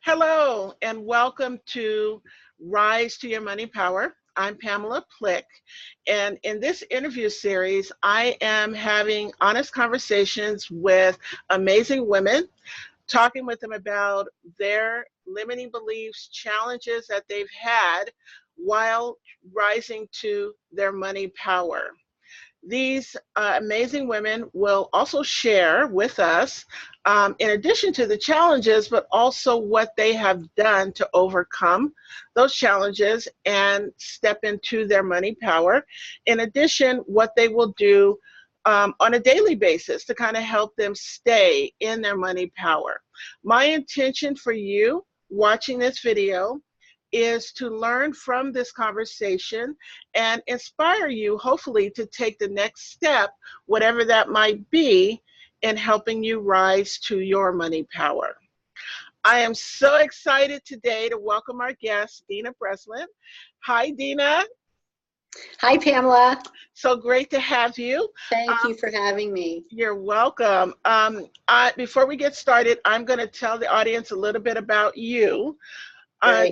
Hello, and welcome to Rise to Your Money Power. I'm Pamela Plick, and in this interview series, I am having honest conversations with amazing women, talking with them about their limiting beliefs, challenges that they've had while rising to their money power. These amazing women will also share with us, in addition to the challenges, but also what they have done to overcome those challenges and step into their money power. In addition, what they will do on a daily basis to kind of help them stay in their money power. My intention for you watching this video is to learn from this conversation and inspire you, hopefully, to take the next step, whatever that might be, in helping you rise to your money power. I am so excited today to welcome our guest, Dena Breslin. Hi, Dena. Hi, Pamela. So great to have you. Thank you for having me. You're welcome. Before we get started, I'm going to tell the audience a little bit about you.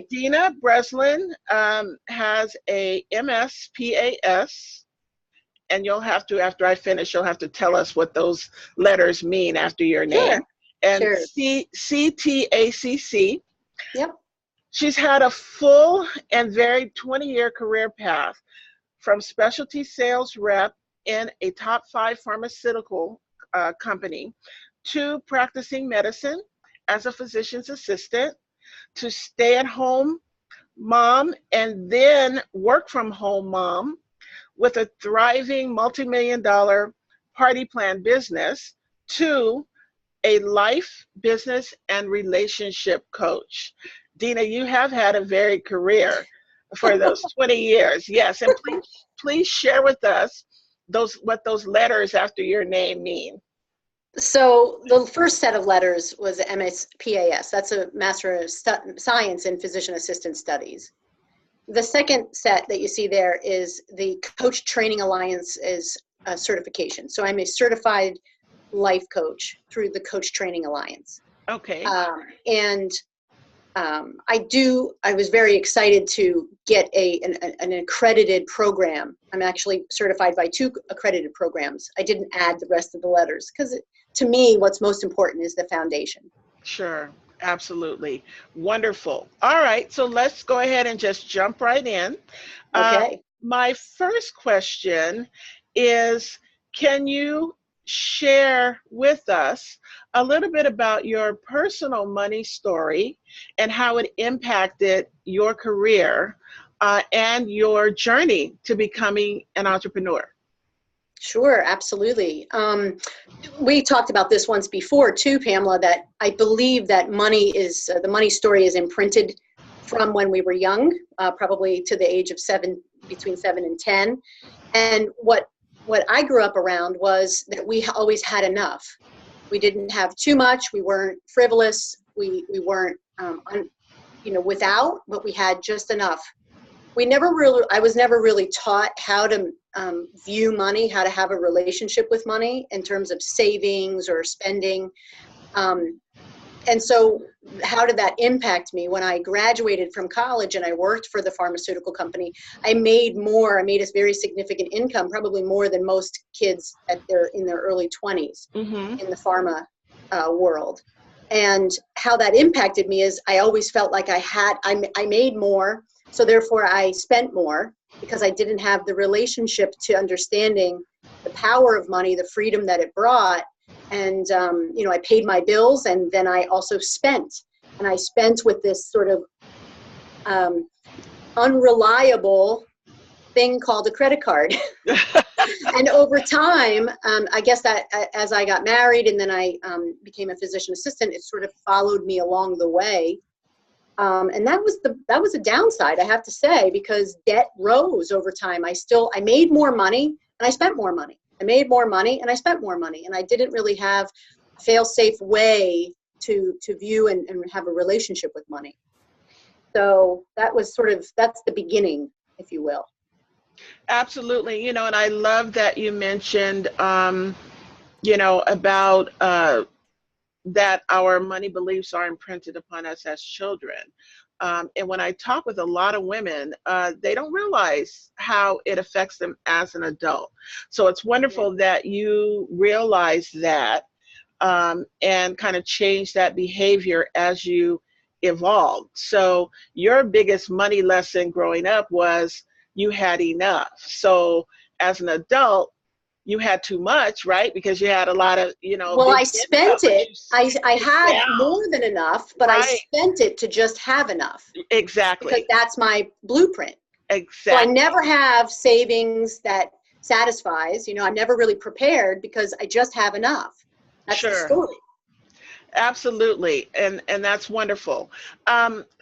Dena Breslin has a MSPAS, and you'll have to, after I finish, you'll have to tell us what those letters mean after your name. Sure. And Sure. CTACC. Yep. She's had a full and varied 20-year career path from specialty sales rep in a top 5 pharmaceutical company to practicing medicine as a physician's assistant, to stay-at-home mom and then work-from-home mom with a thriving multi-million-dollar party plan business, to a life, business, and relationship coach. Dena, you have had a varied career for those 20 years. Yes, and please share with us what those letters after your name mean. So the first set of letters was MSPAS. That's a Master of Science in Physician Assistant Studies. The second set that you see there is the Coach Training Alliance's certification. So I'm a certified life coach through the Coach Training Alliance. Okay. I was very excited to get an accredited program. I'm actually certified by 2 accredited programs. I didn't add the rest of the letters because to me, what's most important is the foundation. Sure, absolutely. Wonderful. All right, so let's go ahead and just jump right in. Okay. My first question is, can you share with us a little bit about your personal money story and how it impacted your career and your journey to becoming an entrepreneur? Sure, absolutely. We talked about this once before too, Pamela, that I believe that money is, the money story is imprinted from when we were young, probably to the age of between 7 and 10. And what I grew up around was that we always had enough. We didn't have too much. We weren't frivolous. We weren't, without, but we had just enough. I was never really taught how to view money, how to have a relationship with money in terms of savings or spending. And so how did that impact me? When I graduated from college and I worked for the pharmaceutical company, I made a very significant income, probably more than most kids in their early 20s in the pharma world. And how that impacted me is I always felt like I made more, so therefore I spent more because I didn't have the relationship to understanding the power of money, the freedom that it brought. And, I paid my bills, and then I also spent. And I spent with this sort of unreliable thing called a credit card. And over time, I guess that as I got married and then I became a physician assistant, it sort of followed me along the way. And that was a downside, I have to say, because debt rose over time. I made more money and I spent more money. I made more money and I spent more money, and I didn't really have a fail-safe way to view and have a relationship with money. So that's the beginning, if you will. Absolutely. And I love that you mentioned, about that our money beliefs are imprinted upon us as children. And when I talk with a lot of women, they don't realize how it affects them as an adult. So it's Yeah. wonderful that you realize that, and kind of change that behavior as you evolved. So your biggest money lesson growing up was you had enough. So as an adult, you had too much, right? Because you had a lot of, Well, big I income, spent but it. you I spent it had down. more than enough, but I Right. spent it to just have enough because Exactly. that's my blueprint. So I Exactly. never have savings that satisfies. I'm never really prepared because I just have enough. That's the Sure. story. Absolutely. And that's wonderful.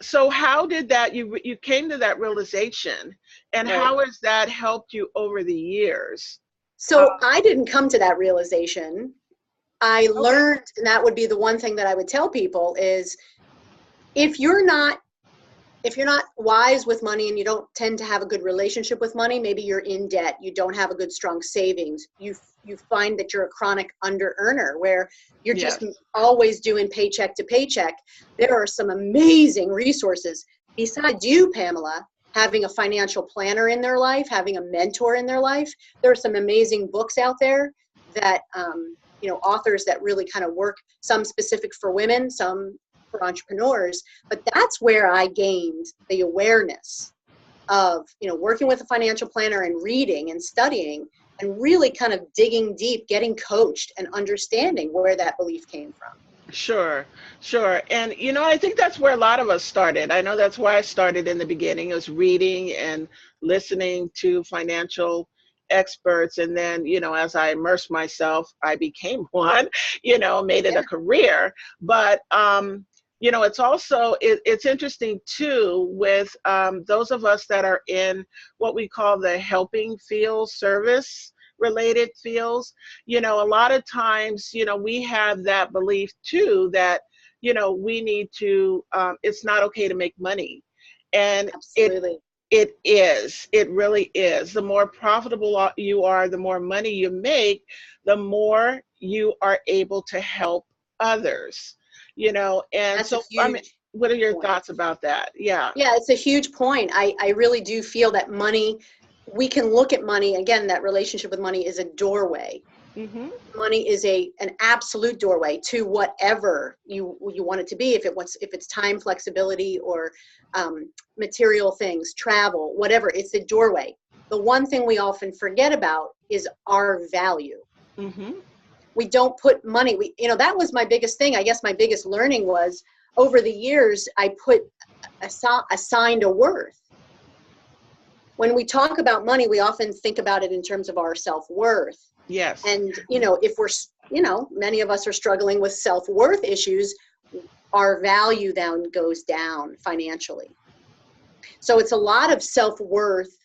So how did that, you came to that realization, and Right. how has that helped you over the years? Uh, So I didn't come to that realization. I okay. learned, and that would be the one thing that I would tell people is if you're not if you're not wise with money and you don't tend to have a good relationship with money, maybe you're in debt, you don't have a good strong savings, you find that you're a chronic under earner where you're just Yes. always doing paycheck to paycheck. There are some amazing resources besides you, Pamela, having a financial planner in their life, having a mentor in their life. There are some amazing books out there that authors that really kind of work, some specific for women, some for entrepreneurs. But that's where I gained the awareness of working with a financial planner and reading and studying and really kind of digging deep, getting coached and understanding where that belief came from. Sure, sure. And I think that's where a lot of us started. I know that's why I started in the beginning, is reading and listening to financial experts. And then, as I immersed myself, I became one, made it Yeah, a career. But it's interesting too with those of us that are in what we call the helping field, service related fields. A lot of times, we have that belief too that, we need to, it's not okay to make money. And absolutely. it really is. The more profitable you are, the more money you make, the more you are able to help others, and That's a so, I mean, huge what are your point. thoughts about that? Yeah. Yeah, it's a huge point. I really do feel that money, we can look at money, again, that relationship with money is a doorway. Hmm. Money is an absolute doorway to whatever you want it to be. If it's time, flexibility, or material things, travel, whatever, it's a doorway. The one thing we often forget about is our value. Hmm. We don't put money. That was my biggest thing. I guess my biggest learning was over the years. I put assigned a worth. When we talk about money, we often think about it in terms of our self-worth. Yes. And, if we're, many of us are struggling with self-worth issues, our value then goes down financially. So it's a lot of self-worth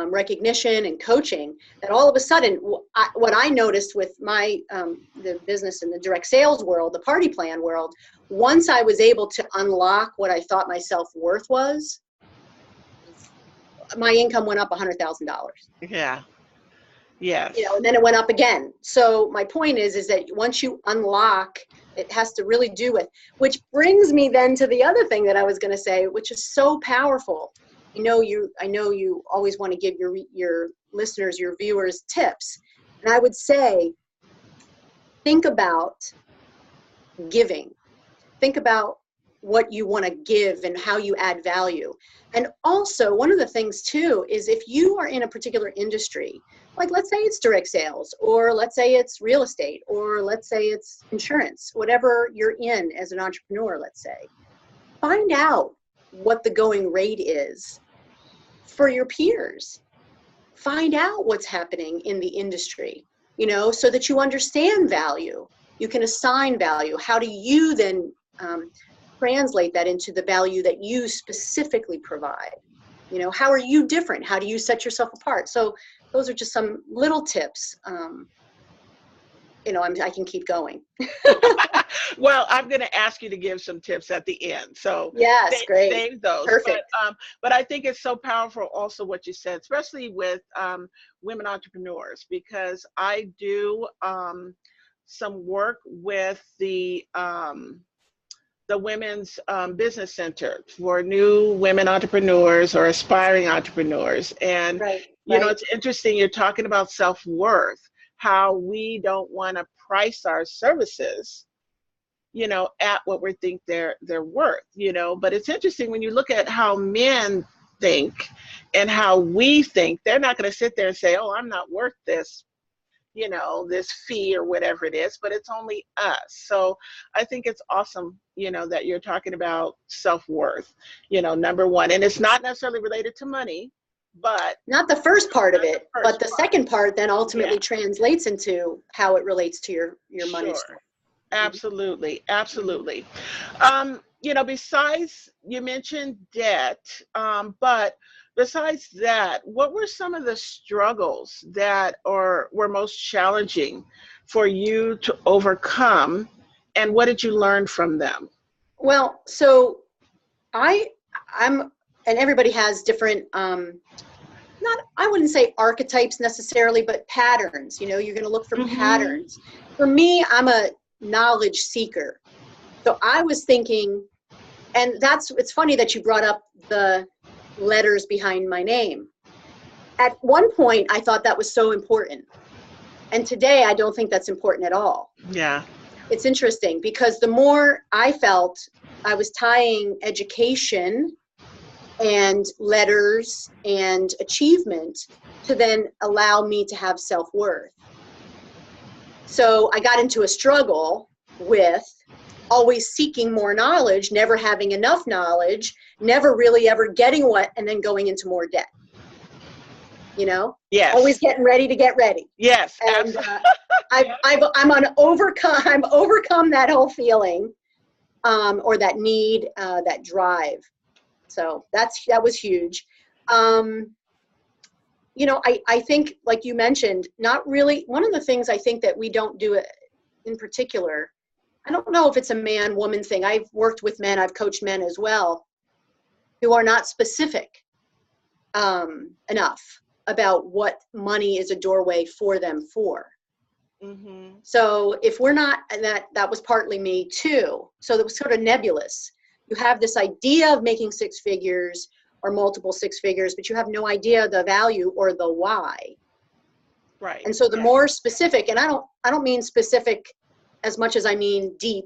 recognition and coaching that all of a sudden, what I noticed with my the business and the direct sales world, the party plan world, once I was able to unlock what I thought my self-worth was, my income went up $100,000. Yeah. Yes. And then it went up again. So my point is that once you unlock, it has to really do with, which brings me then to the other thing that I was going to say, which is so powerful. I know you always want to give your listeners, your viewers tips. And I would say, think about giving. Think about what you want to give and how you add value. And also, one of the things too is if you are in a particular industry, like let's say it's direct sales, or let's say it's real estate, or let's say it's insurance, whatever you're in as an entrepreneur, let's say, find out what the going rate is for your peers. Find out what's happening in the industry, so that you understand value. You can assign value. How do you then translate that into the value that you specifically provide? How are you different? How do you set yourself apart? So those are just some little tips. I can keep going. Well, I'm going to ask you to give some tips at the end. So Yes, great. save those. But Perfect. but I think it's so powerful also what you said, especially with women entrepreneurs, because I do some work with the Women's Business Center for new women entrepreneurs or aspiring entrepreneurs. And, Right, you know, right. it's interesting, you're talking about self-worth, how we don't want to price our services, you know, at what we think they're worth, you know. But it's interesting when you look at how men think and how we think, they're not going to sit there and say, oh, I'm not worth this, you know, this fee or whatever it is, but it's only us. So I think it's awesome, you know, that you're talking about self-worth, you know, number one. And it's not necessarily related to money, but Not the first part of not the it, but first the part. second part then Yeah, ultimately translates into how it relates to your money sure. story. Mhm, Absolutely. mhm. Absolutely. You know, besides, you mentioned debt, but besides that, what were some of the struggles that were most challenging for you to overcome, and what did you learn from them? Well, so I I'm and everybody has different not I wouldn't say archetypes necessarily, but patterns. You know, you're going to look for Mm-hmm. patterns. For me, I'm a knowledge seeker. So I was thinking, and it's funny that you brought up the letters behind my name. At one point, I thought that was so important. And today, I don't think that's important at all. Yeah. It's interesting because the more I felt I was tying education and letters and achievement to then allow me to have self-worth. So I got into a struggle with always seeking more knowledge, never having enough knowledge, never really ever getting what, and then going into more debt. You know, always Yes. getting ready to get ready. Yes. And Absolutely. I'm overcome that whole feeling, or that need, that drive. So that was huge. Um, you know, I think, like you mentioned, not really, one of the things I think that we don't do it in particular, I don't know if it's a man woman thing. I've worked with men, I've coached men as well, who are not specific enough about what money is a doorway for them for. Mm-hmm. So if we're not, and that was partly me too. So that was sort of nebulous. You have this idea of making six figures or multiple six figures, but you have no idea the value or the why. Right. And so the Right. more specific, and I don't mean specific as much as I mean deep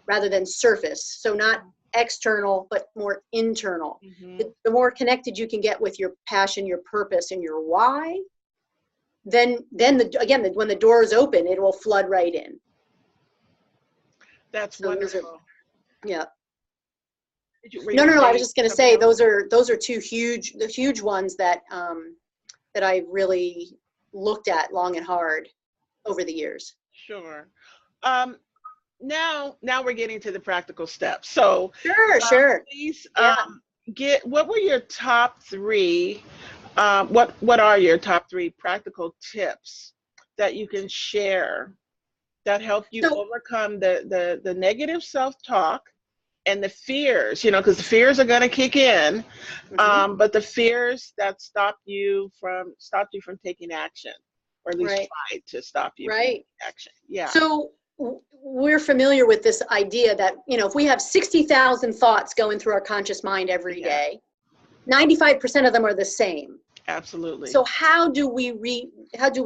rather than surface. So not external, but more internal. Mm-hmm. The more connected you can get with your passion, your purpose, and your why, then when the door is open, it will flood right in. That's So those are, wonderful. yeah. Were you No, going no, to no. I was say just going to something say else? those are the huge ones that that I really looked at long and hard over the years. Sure. Um, now we're getting to the practical steps. So Sure, sure. please Yeah. get what were your top three? What are your top three practical tips that you can share that help you So, overcome the negative self-talk and the fears? You know, because the fears are going to kick in, mhm, but the fears that stopped you from taking action, or at least right, tried to stop you from right. taking action. Yeah. So we're familiar with this idea that, you know, if we have 60,000 thoughts going through our conscious mind every Yeah. day, 95% of them are the same. Absolutely. So how do we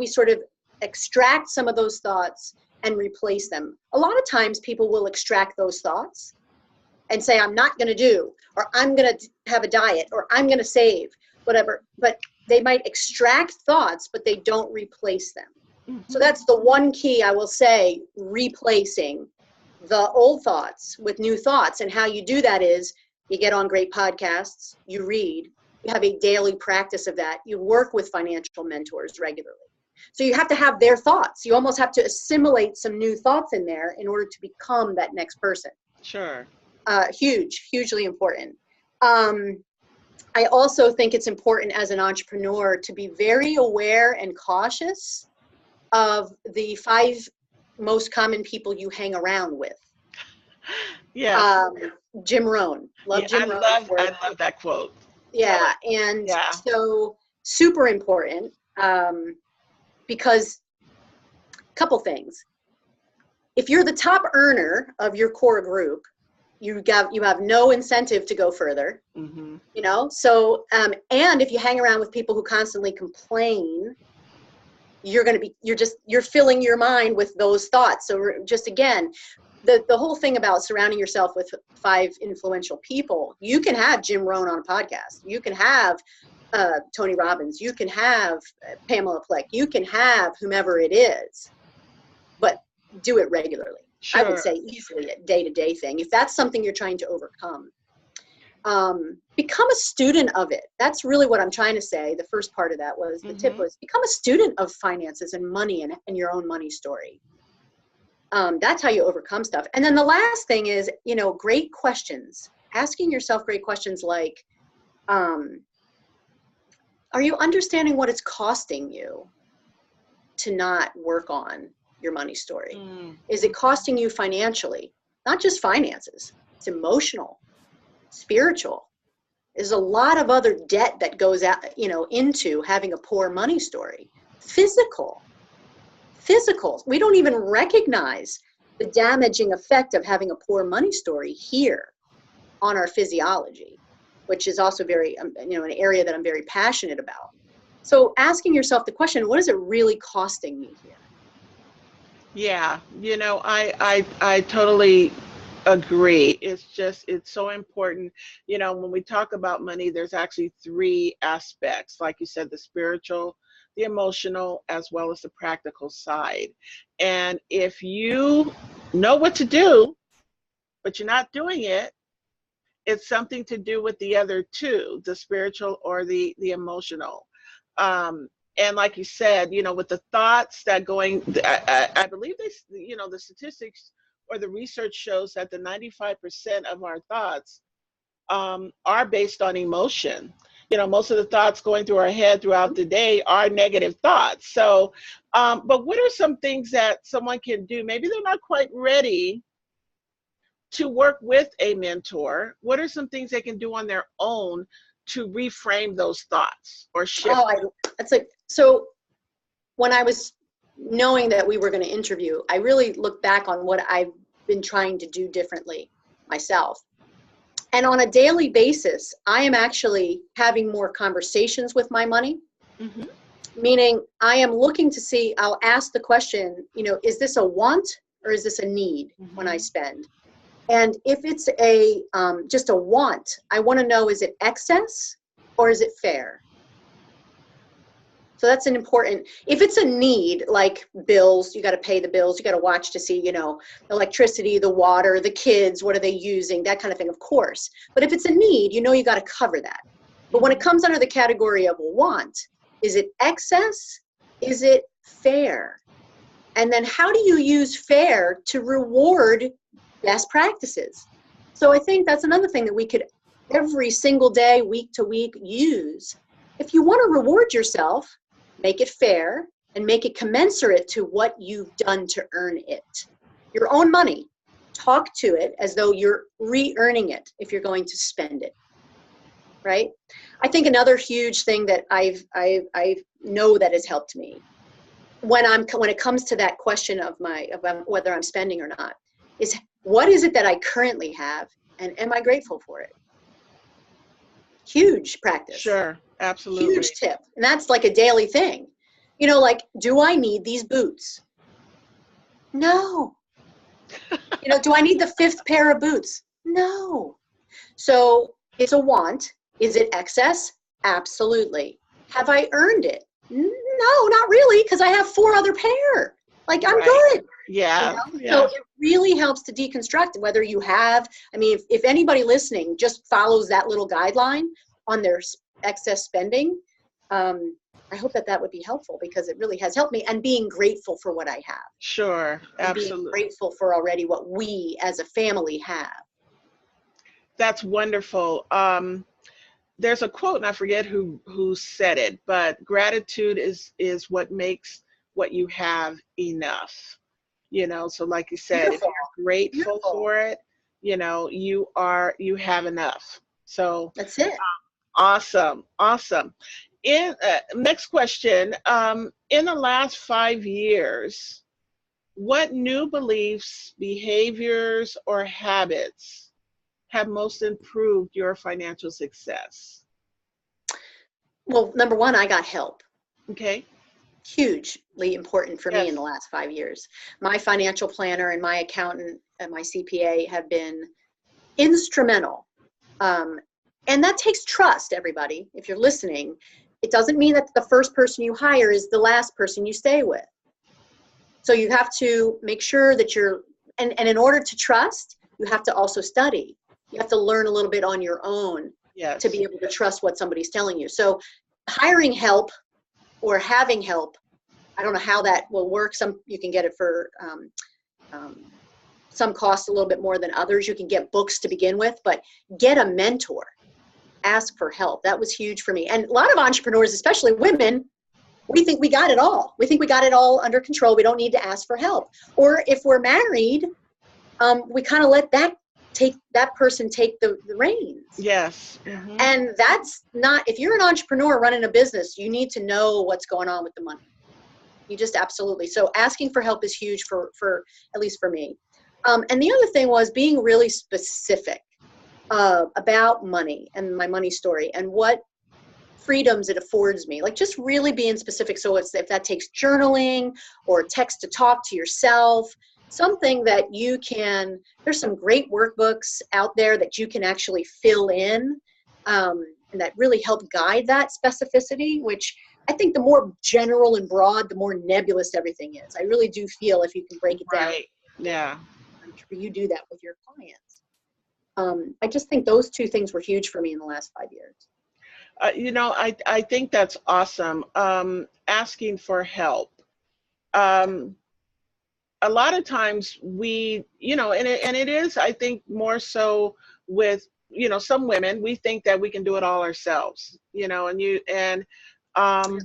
sort of extract some of those thoughts and replace them? A lot of times people will extract those thoughts and say, I'm not going to do, or I'm going to have a diet, or I'm going to save, whatever. But they might extract thoughts, but they don't replace them. So Hmm. that's the one key I will say, replacing the old thoughts with new thoughts. And how you do that is you get on great podcasts, you read, you have a daily practice of that. You work with financial mentors regularly. So you have to have their thoughts. You almost have to assimilate some new thoughts in there in order to become that next person. Sure. Hugely important. I also think it's important as an entrepreneur to be very aware and cautious of the 5 most common people you hang around with. Yes. Um, Jim Rohn, love Yeah, Jim Rohn's I work. love that quote. Yeah, and Yeah. so super important, because a couple things. if you're the top earner of your core group, you have no incentive to go further. Mm-hmm. You know, so and if you hang around with people who constantly complain, you're filling your mind with those thoughts. So just again, the whole thing about surrounding yourself with 5 influential people, you can have Jim Rohn on a podcast, you can have Tony Robbins, you can have Pamela Plick, you can have whomever it is, but do it regularly. Sure. I would say easily a day-to-day thing. If that's something you're trying to overcome, become a student of it. That's really what I'm trying to say. The first part of that was, the tip was, become a student of finances and money and your own money story. That's how you overcome stuff. And then the last thing is, you know, great questions. Asking yourself great questions like, are you understanding what it's costing you to not work on your money story? Is it costing you financially? Not just finances, it's emotional, spiritual. There's a lot of other debt that goes out, you know, into having a poor money story. Physical. We don't even recognize the damaging effect of having a poor money story here on our physiology, which is also very, you know, an area that I'm very passionate about. So asking yourself the question, what is it really costing me here? Yeah, you know, I totally agree. It's so important. You know, when we talk about money, there's actually 3 aspects, like you said, the spiritual, the emotional, as well as the practical side. And if you know what to do, but you're not doing it, it's something to do with the other 2, the spiritual or the emotional. And like you said, you know, with the thoughts that I believe you know, the statistics or the research shows that the 95% of our thoughts are based on emotion. You know, most of the thoughts going through our head throughout the day are negative thoughts. So, but what are some things that someone can do? Maybe they're not quite ready to work with a mentor. What are some things they can do on their own to reframe those thoughts or shift? That's like, so when I was knowing that we were going to interview, I really looked back on what I've been trying to do differently myself. And on a daily basis, I am actually having more conversations with my money. Meaning I am looking to see, I'll ask the question, you know, is this a want or is this a need when I spend? And if it's just a want, I want to know, is it excess or is it fair? So that's an important, if it's a need, like bills, you got to pay the bills, you got to watch to see, you know, electricity, the water, the kids, what are they using, that kind of thing, of course. But if it's a need, you know, you got to cover that. But when it comes under the category of a want, is it excess? Is it fair? And then how do you use fair to reward best practices? So I think that's another thing that we could every single day, week to week, use. If you want to reward yourself, make it fair and make it commensurate to what you've done to earn it. Your own money, talk to it as though you're re-earning it if you're going to spend it, right? I think another huge thing that I know that has helped me when it comes to that question of whether I'm spending or not is, what is it that I currently have and am I grateful for it? Huge practice. Sure, absolutely. Huge tip. And that's like a daily thing. You know, like, do I need these boots? No. You know, do I need the 5th pair of boots? No. So it's a want. Is it excess? Absolutely. Have I earned it? No, not really, because I have 4 other pair. Like, I'm good. Yeah. You know? So it really helps to deconstruct whether you have, I mean, if anybody listening just follows that little guideline on their excess spending, I hope that would be helpful, because it really has helped me, and being grateful for what I have. Sure, absolutely. Being grateful for already what we as a family have. That's wonderful. There's a quote, and I forget who said it, but gratitude is what makes what you have enough. You know, so like you said, Beautiful. if you're grateful for it, you know, you have enough. So that's it. Awesome. In next question, in the last 5 years, what new beliefs, behaviors, or habits have most improved your financial success? Well, number one, I got help. Okay. Hugely important for me in the Yes. last 5 years. My financial planner and my accountant and my CPA have been instrumental. And that takes trust, everybody. If you're listening, it doesn't mean that the first person you hire is the last person you stay with. So you have to make sure that and in order to trust, you have to also study. You have to learn a little bit on your own to be Yes. able to trust what somebody's telling you. So hiring help or having help, I don't know how that will work. You can get it for some cost a little bit more than others. You can get books to begin with, but get a mentor. Ask for help. That was huge for me. And a lot of entrepreneurs, especially women, we think we got it all. We think we got it all under control. We don't need to ask for help. Or if we're married, we kind of let that person take the reins. Yes. Mm-hmm. And that's not, if you're an entrepreneur running a business, you need to know what's going on with the money. You just absolutely. So asking for help is huge for at least for me. And the other thing was being really specific about money and my money story and what freedoms it affords me. Like just really being specific. So if that takes journaling or text to talk to yourself, something that you can, there's some great workbooks out there that you can actually fill in and that really help guide that specificity, which I think the more general and broad, the more nebulous everything is. I really do feel if you can break it down. Right. Yeah. I'm sure you do that with your clients. I just think those two things were huge for me in the last 5 years. I think that's awesome. Asking for help. A lot of times we, and it is, I think, more so with, some women, we think that we can do it all ourselves, um,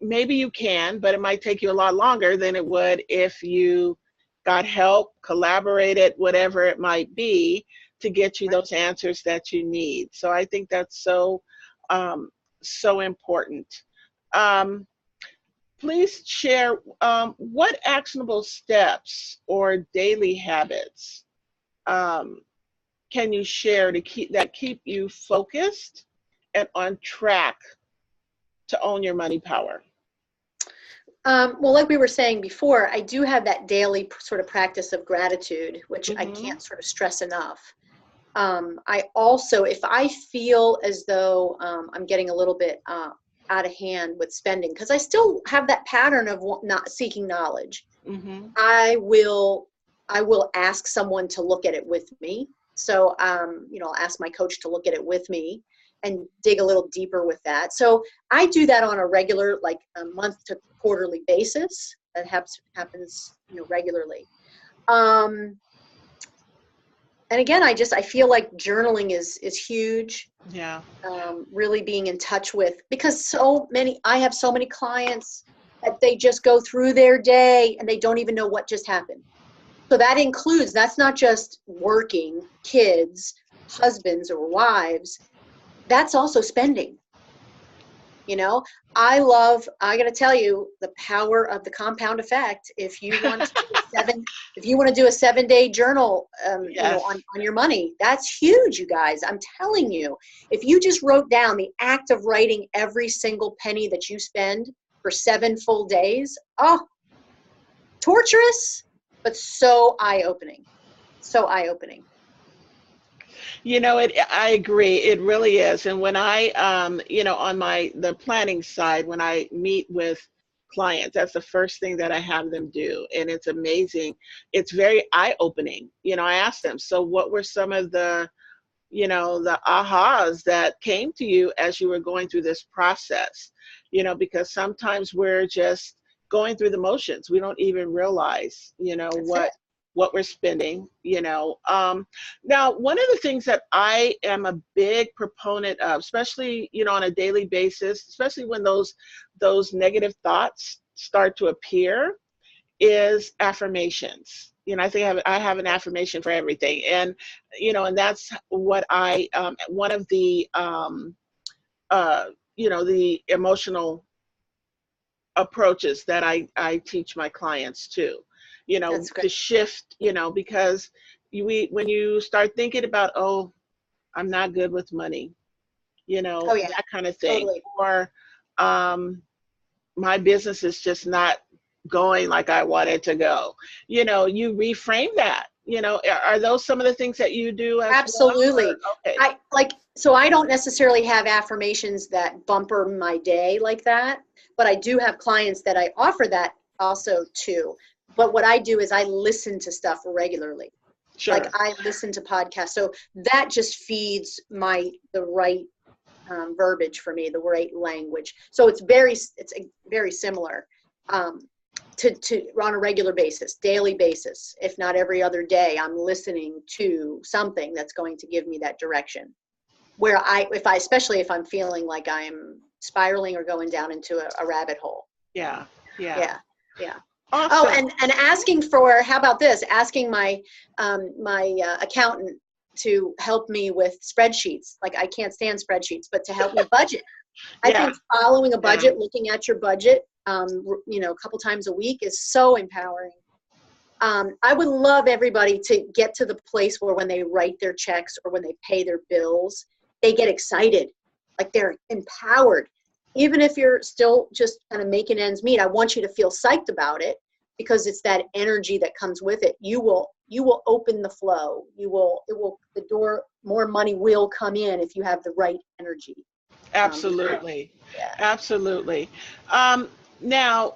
maybe you can, but it might take you a lot longer than it would if you got help, collaborated, whatever it might be, to get you those answers that you need. So I think that's so important. Um, Please share what actionable steps or daily habits can you share to keep you focused and on track to own your money power? Well, like we were saying before, I do have that daily sort of practice of gratitude, which I can't sort of stress enough. I also, if I feel as though I'm getting a little bit out of hand with spending, because I still have that pattern of not seeking knowledge, I will ask someone to look at it with me. So, I'll ask my coach to look at it with me and dig a little deeper with that. So I do that on a regular, like a month to quarterly basis. That happens, regularly. And again, I feel like journaling is huge. Yeah. Really being in touch with, because I have so many clients that they just go through their day and they don't even know what just happened. So that's not just working, kids, husbands or wives. That's also spending. I got to tell you the power of the compound effect. If you want to do a 7-day journal, Yes. on your money, that's huge, you guys. I'm telling you, if you just wrote down the act of writing every single penny that you spend for 7 full days, torturous, but so eye-opening. So eye-opening. I agree. It really is. And when I, on the planning side, when I meet with clients, that's the first thing that I have them do. And it's amazing. It's very eye-opening. I ask them, so what were some of the ahas that came to you as you were going through this process? Because sometimes we're just going through the motions. We don't even realize, what we're spending, Now, one of the things that I am a big proponent of, especially, on a daily basis, especially when those negative thoughts start to appear, is affirmations. I think I have an affirmation for everything. And, and that's what one of the, the emotional approaches that I teach my clients to, That's to great. shift, because when you start thinking about, oh, I'm not good with money, Oh yeah, that kind of thing, totally. or my business is just not going like I want it to go. You reframe that. Are those some of the things that you do as well? Absolutely. Or, okay. So I don't necessarily have affirmations that bumper my day like that, but I do have clients that I offer that also to. But what I do is I listen to stuff regularly. Like Sure. I listen to podcasts. So that just feeds the right verbiage for me, the right language. So it's very similar. To on a regular basis, daily basis, if not every other day, I'm listening to something that's going to give me that direction. Where especially if I'm feeling like I'm spiraling or going down into a rabbit hole. Yeah. Yeah. Yeah, yeah. Oh, Awesome. and asking for, how about this? Asking my accountant to help me with spreadsheets. Like I can't stand spreadsheets, but to help me budget. I Yeah. think following a Yeah. budget, looking at your budget, a couple times a week is so empowering. I would love everybody to get to the place where when they write their checks or when they pay their bills, they get excited, like they're empowered. Even if you're still just kind of making ends meet, I want you to feel psyched about it because it's that energy that comes with it. You will open the flow. The door, more money will come in if you have the right energy. Absolutely. Yeah. Absolutely. Now,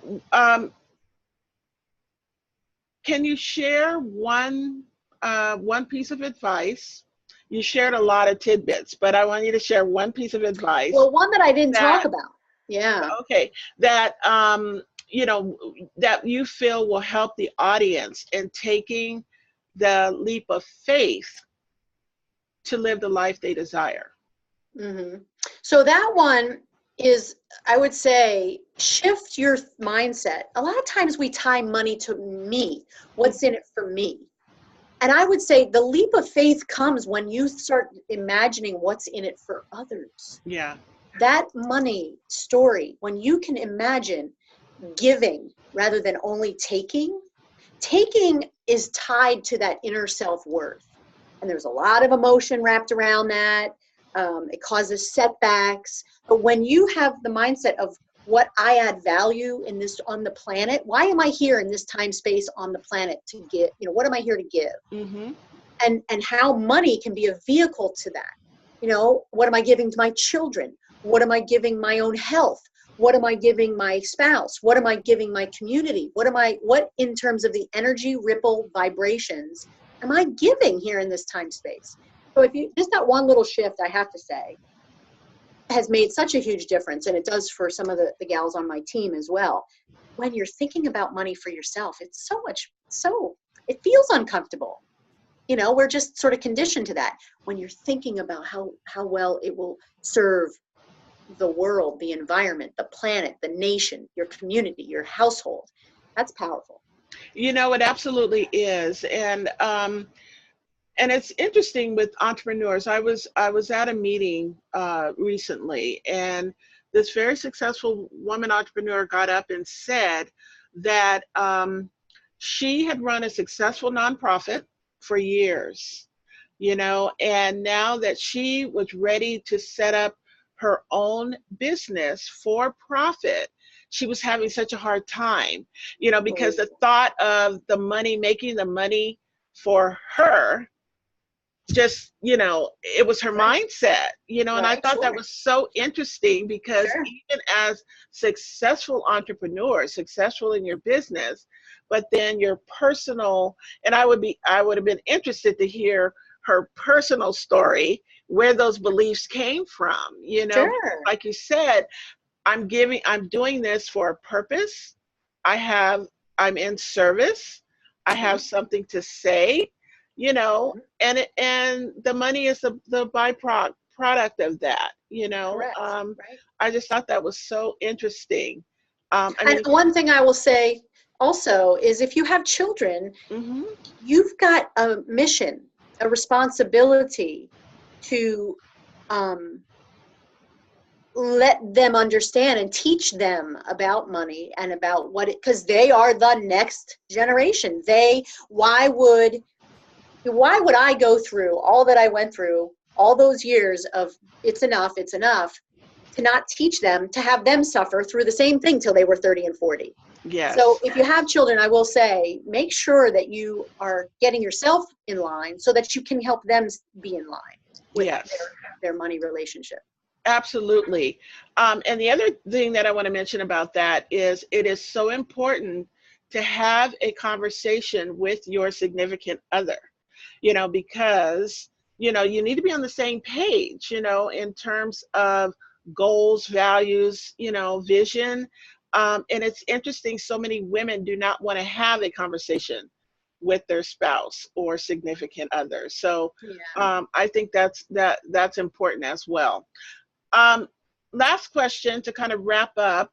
can you share one piece of advice? You shared a lot of tidbits, but I want you to share one piece of advice Well, one that I didn't talk that about. Yeah. okay, that that you feel will help the audience in taking the leap of faith to live the life they desire. hmm So that one is, I would say, shift your mindset. A lot of times we tie money to me, what's in it for me. And I would say the leap of faith comes when you start imagining what's in it for others. Yeah. That money story, when you can imagine giving rather than only taking is tied to that inner self-worth. And there's a lot of emotion wrapped around that. It causes setbacks. But when you have the mindset of what I add value in this on the planet, why am I here in this time space on the planet to give? What am I here to give? Mm-hmm. And how money can be a vehicle to that. What am I giving to my children? What am I giving my own health? What am I giving my spouse? What am I giving my community? What in terms of the energy ripple vibrations am I giving here in this time space? So if you just that one little shift, I have to say, has made such a huge difference, and it does for some of the gals on my team as well. When you're thinking about money for yourself, it's it feels uncomfortable. We're just sort of conditioned to that. When you're thinking about how well it will serve the world, the environment, the planet, the nation, your community, your household, that's powerful. It absolutely is. And it's interesting with entrepreneurs. I was at a meeting recently, and this very successful woman entrepreneur got up and said that she had run a successful nonprofit for years, and now that she was ready to set up her own business for profit, she was having such a hard time, because the thought of making the money for her, just it was her Right, mindset, and I right, thought that sure, was so interesting, because sure. even as successful entrepreneurs, successful in your business, but then your personal, and I would have been interested to hear her personal story, where those beliefs came from, because Sure. like you said, I'm doing this for a purpose. I'm in service. I hmm have something to say, and the money is the byproduct product of that, Correct. Right. I just thought that was so interesting. I And mean, one thing I will say also is if you have children, hmm you've got a mission, a responsibility to um, let them understand and teach them about money and about what it, because they are the next generation. Why would I go through all that I went through, all those years of it's enough, to not teach them, to have them suffer through the same thing till they were 30 and 40. Yes. So if you have children, I will say, make sure that you are getting yourself in line so that you can help them be in line with their money relationship. Absolutely. And the other thing that I want to mention about that is it is so important to have a conversation with your significant other, because, you need to be on the same page, in terms of goals, values, vision. And it's interesting, so many women do not want to have a conversation with their spouse or significant other. So I think that's important as well. Last question to kind of wrap up.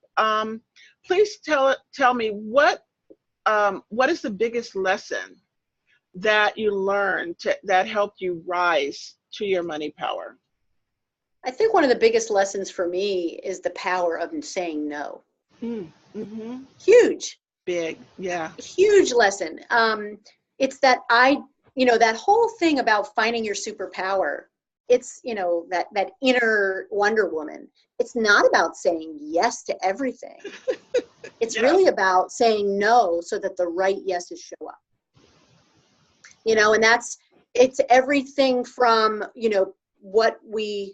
Please tell me what is the biggest lesson that you learned that helped you rise to your money power? I think one of the biggest lessons for me is the power of saying no. Mm-hmm. Huge. Big, yeah. Huge lesson. It's that that whole thing about finding your superpower. It's, that inner Wonder Woman. It's not about saying yes to everything. It's really about saying no so that the right yeses show up. And it's everything from,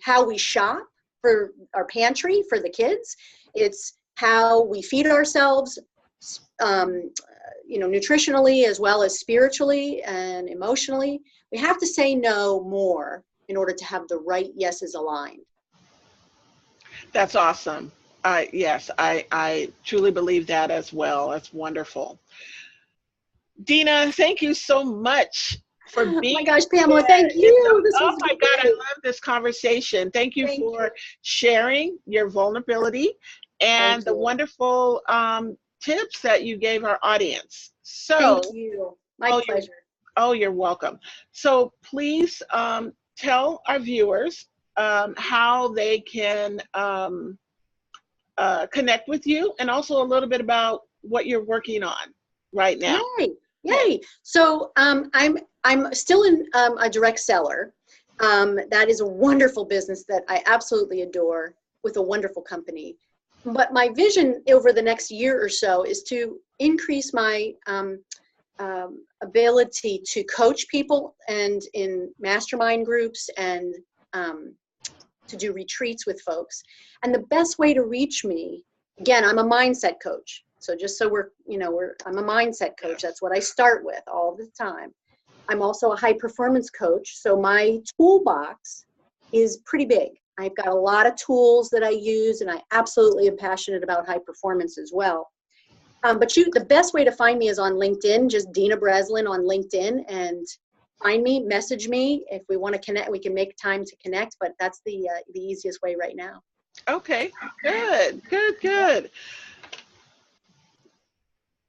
how we shop for our pantry for the kids. It's how we feed ourselves, nutritionally as well as spiritually and emotionally. We have to say no more in order to have the right yeses aligned. That's awesome. Yes, I truly believe that as well. That's wonderful. Dena, thank you so much for being. Oh my gosh, Pamela, thank you. Oh my God, I love this conversation. Thank you for sharing your vulnerability and the wonderful tips that you gave our audience. So, thank you. My pleasure. You're welcome. So please tell our viewers how they can connect with you, and also a little bit about what you're working on right now. Yay. So I'm still a direct seller. That is a wonderful business that I absolutely adore, with a wonderful company. But my vision over the next year or so is to increase my ability to coach people and in mastermind groups and to do retreats with folks. And the best way to reach me, again, I'm a mindset coach. So just so I'm a mindset coach. That's what I start with all the time. I'm also a high performance coach. So my toolbox is pretty big. I've got a lot of tools that I use, and I absolutely am passionate about high performance as well. But the best way to find me is on LinkedIn, just Dena Breslin on LinkedIn, and find me, message me. If we want to connect, we can make time to connect, but that's the easiest way right now. Okay, good.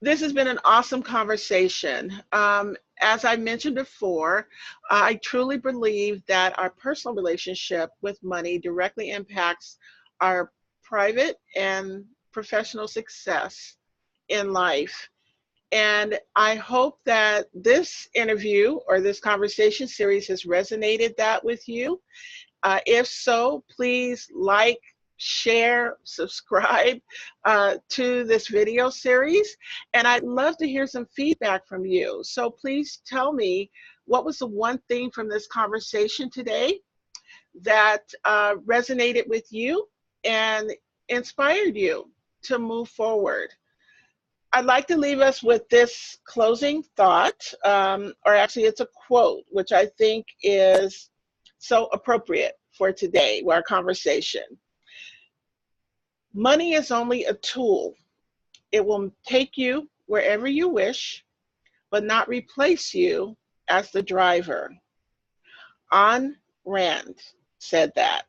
This has been an awesome conversation. As I mentioned before, I truly believe that our personal relationship with money directly impacts our private and professional success in life. And I hope that this interview or this conversation series has resonated that with you. If so, please like, share, subscribe to this video series. And I'd love to hear some feedback from you. So please tell me, what was the one thing from this conversation today that resonated with you and inspired you to move forward? I'd like to leave us with this closing thought, or actually it's a quote, which I think is so appropriate for today, our conversation. Money is only a tool. It will take you wherever you wish, but not replace you as the driver. Ayn Rand said that.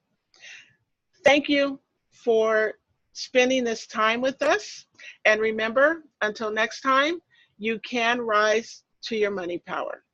Thank you for spending this time with us. And remember, until next time, you can rise to your money power.